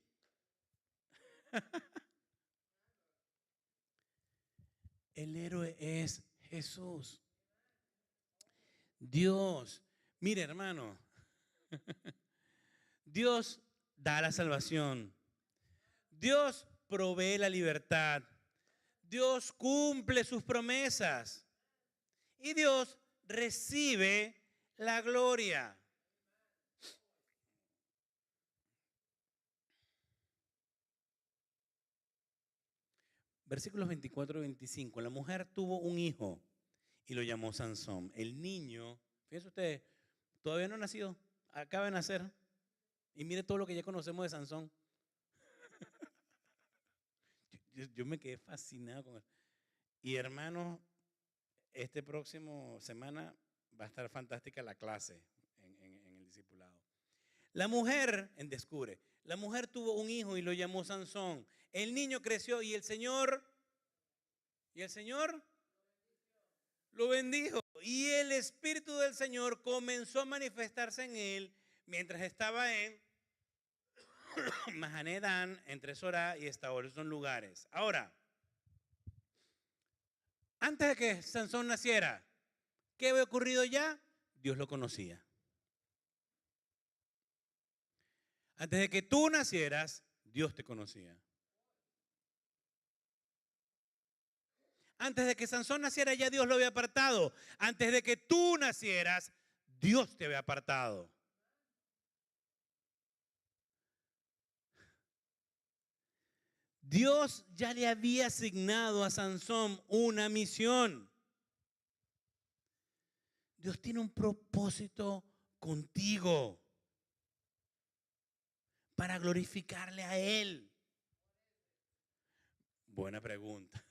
El héroe es Jesús. Dios. Mire, hermano. Dios da la salvación. Dios provee la libertad. Dios cumple sus promesas. Y Dios recibe la gloria. Versículos 24 y 25. La mujer tuvo un hijo y lo llamó Sansón. El niño, fíjense ustedes, todavía no ha nacido, acaba de nacer. Y mire todo lo que ya conocemos de Sansón. Yo me quedé fascinado con él. Y hermanos, este próximo semana va a estar fantástica la clase en el discipulado. La mujer, en Descubre, la mujer tuvo un hijo y lo llamó Sansón. El niño creció y el Señor lo bendijo. Y el Espíritu del Señor comenzó a manifestarse en él mientras estaba en Mahanedán, entre Sorá y Estaol. Son lugares. Ahora, antes de que Sansón naciera, ¿qué había ocurrido ya? Dios lo conocía. Antes de que tú nacieras, Dios te conocía. Antes de que Sansón naciera, ya Dios lo había apartado. Antes de que tú nacieras, Dios te había apartado. Dios ya le había asignado a Sansón una misión. Dios tiene un propósito contigo para glorificarle a Él. Buena pregunta.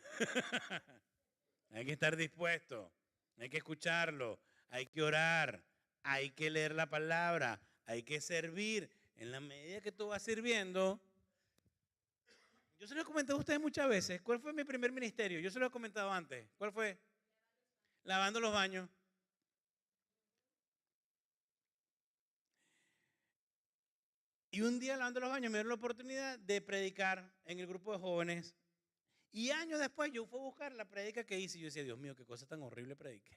Hay que estar dispuesto, hay que escucharlo, hay que orar, hay que leer la palabra, hay que servir. En la medida que tú vas sirviendo, yo se lo he comentado a ustedes muchas veces. ¿Cuál fue mi primer ministerio? Yo se lo he comentado antes. ¿Cuál fue? Lavando los baños. Y un día lavando los baños me dieron la oportunidad de predicar en el grupo de jóvenes. Y años después yo fui a buscar la predica que hice y yo decía, Dios mío, qué cosa tan horrible prediqué.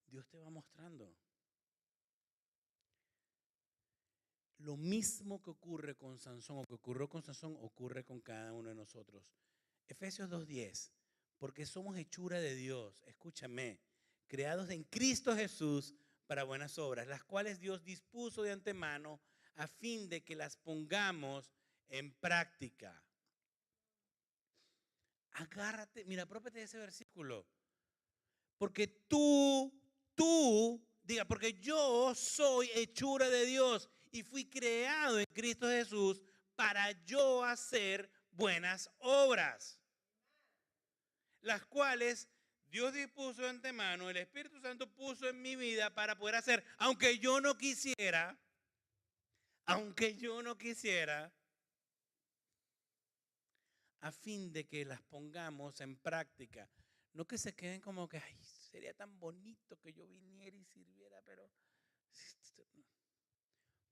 Dios te va mostrando. Lo mismo que ocurre con Sansón o que ocurrió con Sansón ocurre con cada uno de nosotros. Efesios 2:10, porque somos hechura de Dios, escúchame, creados en Cristo Jesús para buenas obras, las cuales Dios dispuso de antemano a fin de que las pongamos en práctica. Agárrate, mira, apropiate de ese versículo. Porque diga, porque yo soy hechura de Dios y fui creado en Cristo Jesús para yo hacer buenas obras, las cuales Dios dispuso de antemano, el Espíritu Santo puso en mi vida para poder hacer, aunque yo no quisiera, a fin de que las pongamos en práctica. No que se queden como que, ay, sería tan bonito que yo viniera y sirviera, pero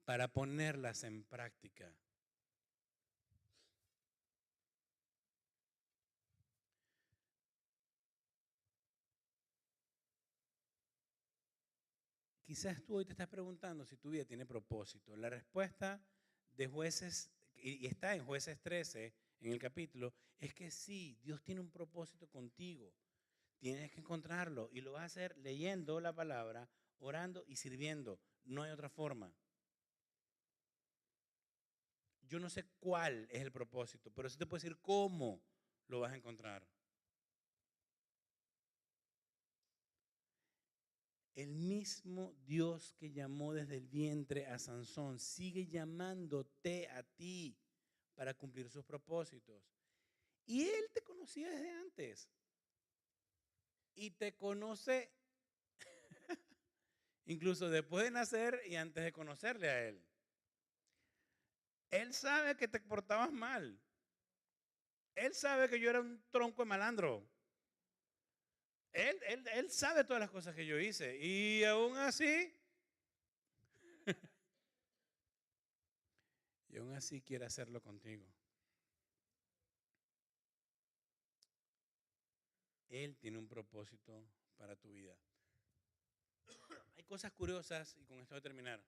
para ponerlas en práctica. Quizás tú hoy te estás preguntando si tu vida tiene propósito. La respuesta de Jueces, y está en Jueces 13, en el capítulo, es que sí, Dios tiene un propósito contigo. Tienes que encontrarlo y lo vas a hacer leyendo la palabra, orando y sirviendo. No hay otra forma. Yo no sé cuál es el propósito, pero sí te puedo decir cómo lo vas a encontrar. El mismo Dios que llamó desde el vientre a Sansón sigue llamándote a ti para cumplir sus propósitos. Y Él te conocía desde antes. Y te conoce incluso después de nacer y antes de conocerle a Él. Él sabe que te portabas mal. Él sabe que yo era un tronco de malandro. Él sabe todas las cosas que yo hice. Y aún así, quiere hacerlo contigo. Él tiene un propósito para tu vida. Hay cosas curiosas, y con esto voy a terminar.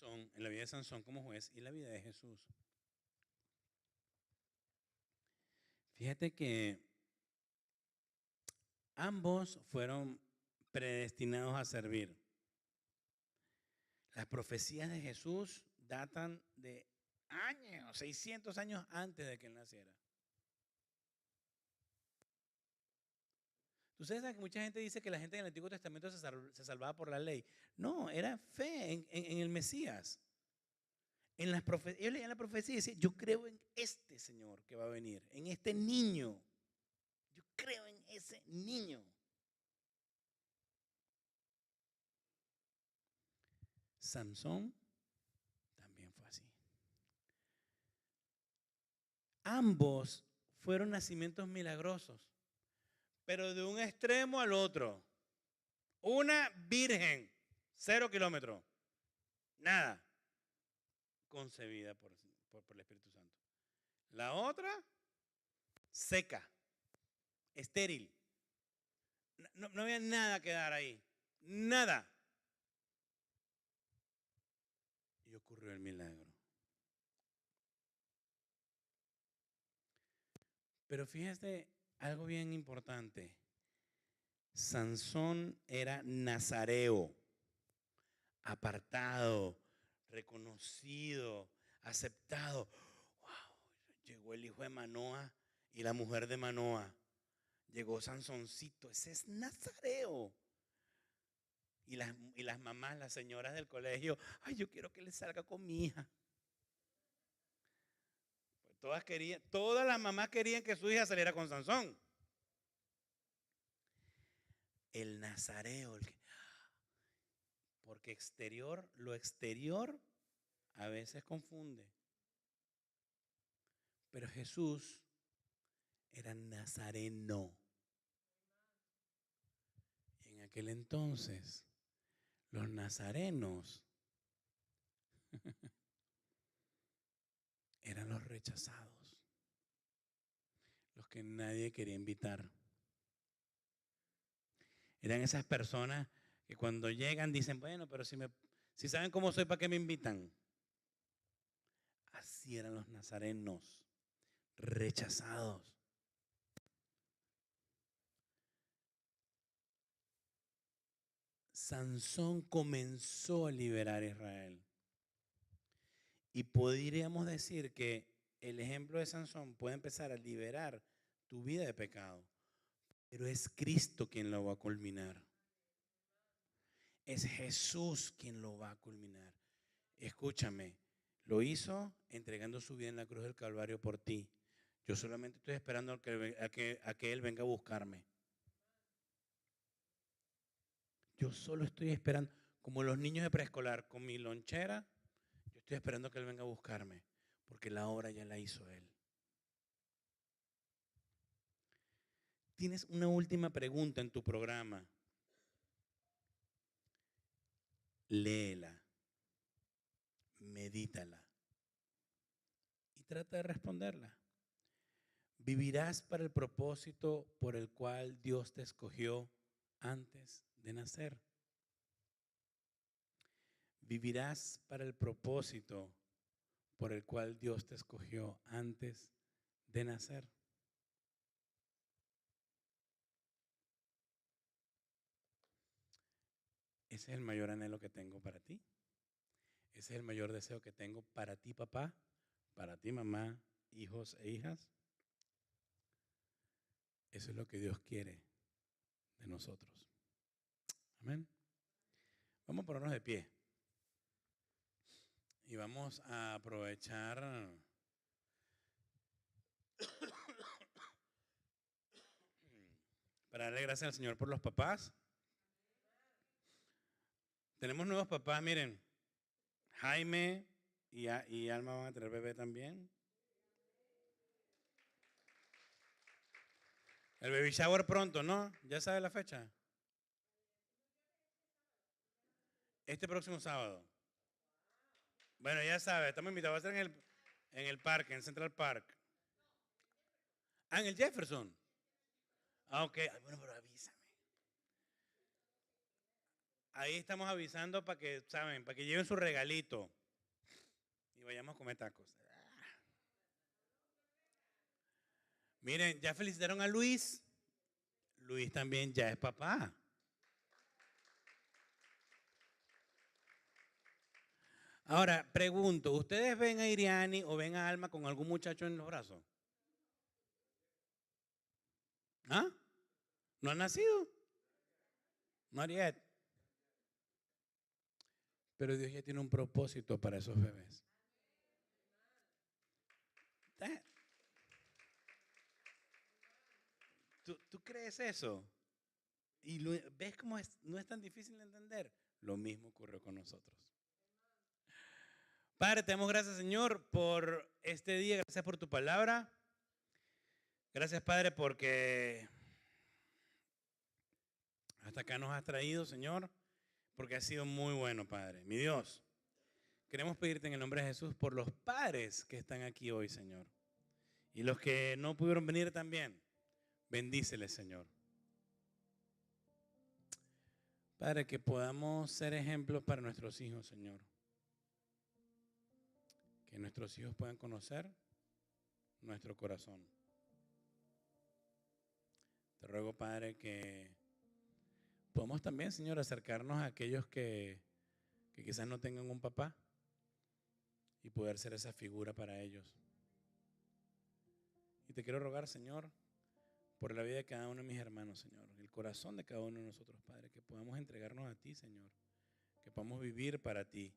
En la vida de Sansón como juez y en la vida de Jesús. Fíjate que ambos fueron predestinados a servir. Las profecías de Jesús datan de años, 600 años antes de que él naciera. Tú sabes que mucha gente dice que la gente en el Antiguo Testamento se salvaba por la ley. No, era fe en el Mesías. Ellos leían la profecía y decían, yo creo en este Señor que va a venir, en este niño. Yo creo en ese niño. Sansón también fue así. Ambos fueron nacimientos milagrosos, pero de un extremo al otro. Una virgen, 0 kilómetros, nada, concebida por el Espíritu Santo. La otra, seca, estéril. No había nada que dar ahí, nada. Y ocurrió el milagro. Pero fíjate algo bien importante. Sansón era nazareo, apartado, reconocido, aceptado. Wow, llegó el hijo de Manoa y la mujer de Manoa. Llegó Sansoncito, ese es nazareo. Y las mamás, las señoras del colegio, ay, yo quiero que le salga con mi hija. Todas las mamás querían que su hija saliera con Sansón. El nazareo, porque lo exterior a veces confunde. Pero Jesús era nazareno. En aquel entonces, los nazarenos eran los rechazados, los que nadie quería invitar. Eran esas personas que cuando llegan dicen, bueno, pero si saben cómo soy, ¿para qué me invitan? Así eran los nazarenos, rechazados. Sansón comenzó a liberar a Israel. Y podríamos decir que el ejemplo de Sansón puede empezar a liberar tu vida de pecado, pero es Cristo quien lo va a culminar. Es Jesús quien lo va a culminar. Escúchame, lo hizo entregando su vida en la cruz del Calvario por ti. Yo solamente estoy esperando a que Él venga a buscarme. Yo solo estoy esperando, como los niños de preescolar, con mi lonchera, yo estoy esperando que Él venga a buscarme, porque la obra ya la hizo Él. Tienes una última pregunta en tu programa. Léela, medítala y trata de responderla. ¿Vivirás para el propósito por el cual Dios te escogió antes de nacer? ¿Vivirás para el propósito por el cual Dios te escogió antes de nacer? Ese es el mayor anhelo que tengo para ti. Ese es el mayor deseo que tengo para ti, papá, para ti, mamá, hijos e hijas. Eso es lo que Dios quiere de nosotros. Amén. Vamos a ponernos de pie. Y vamos a aprovechar para darle gracias al Señor por los papás. Tenemos nuevos papás, miren. Jaime y Alma van a tener bebé también. El baby shower pronto, ¿no? ¿Ya sabe la fecha? Este próximo sábado. Bueno, ya sabe, estamos invitados a ser en el parque, en Central Park. Ah, en el Jefferson. Ah, ok. Ay, bueno, pero avísame. Ahí estamos avisando para que, ¿saben? Para que lleven su regalito. Y vayamos a comer tacos. Miren, ya felicitaron a Luis. Luis también ya es papá. Ahora, pregunto, ¿ustedes ven a Iriani o ven a Alma con algún muchacho en los brazos? ¿Ah? ¿No han nacido? Not yet. Pero Dios ya tiene un propósito para esos bebés. ¿Tú crees eso? Y ves cómo no es tan difícil de entender. Lo mismo ocurrió con nosotros. Padre, te damos gracias, Señor, por este día. Gracias por tu palabra. Gracias, Padre, porque hasta acá nos has traído, Señor, porque has sido muy bueno, Padre. Mi Dios, queremos pedirte en el nombre de Jesús por los padres que están aquí hoy, Señor. Y los que no pudieron venir también, bendíceles, Señor. Padre, que podamos ser ejemplos para nuestros hijos, Señor. Que nuestros hijos puedan conocer nuestro corazón. Te ruego, Padre, que podamos también, Señor, acercarnos a aquellos que quizás no tengan un papá y poder ser esa figura para ellos. Y te quiero rogar, Señor, por la vida de cada uno de mis hermanos, Señor, el corazón de cada uno de nosotros, Padre, que podamos entregarnos a ti, Señor, que podamos vivir para ti,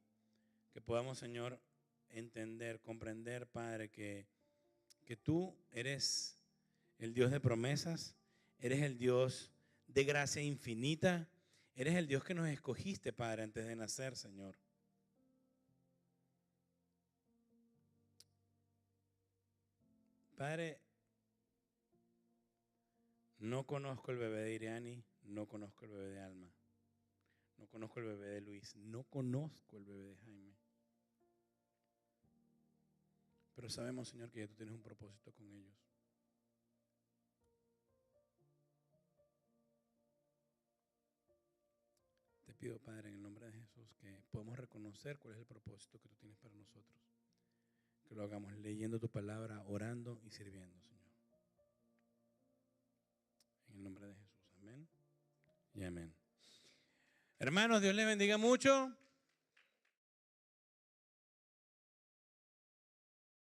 que podamos, Señor, entender, comprender, Padre, que que tú eres el Dios de promesas, eres el Dios de gracia infinita, eres el Dios que nos escogiste, Padre, antes de nacer, Señor. Padre, no conozco el bebé de Iriani, no conozco el bebé de Alma, no conozco el bebé de Luis, no conozco el bebé de Jaime. Pero sabemos, Señor, que ya tú tienes un propósito con ellos. Te pido, Padre, en el nombre de Jesús, que podamos reconocer cuál es el propósito que tú tienes para nosotros. Que lo hagamos leyendo tu palabra, orando y sirviendo, Señor. En el nombre de Jesús, amén y amén. Hermanos, Dios les bendiga mucho.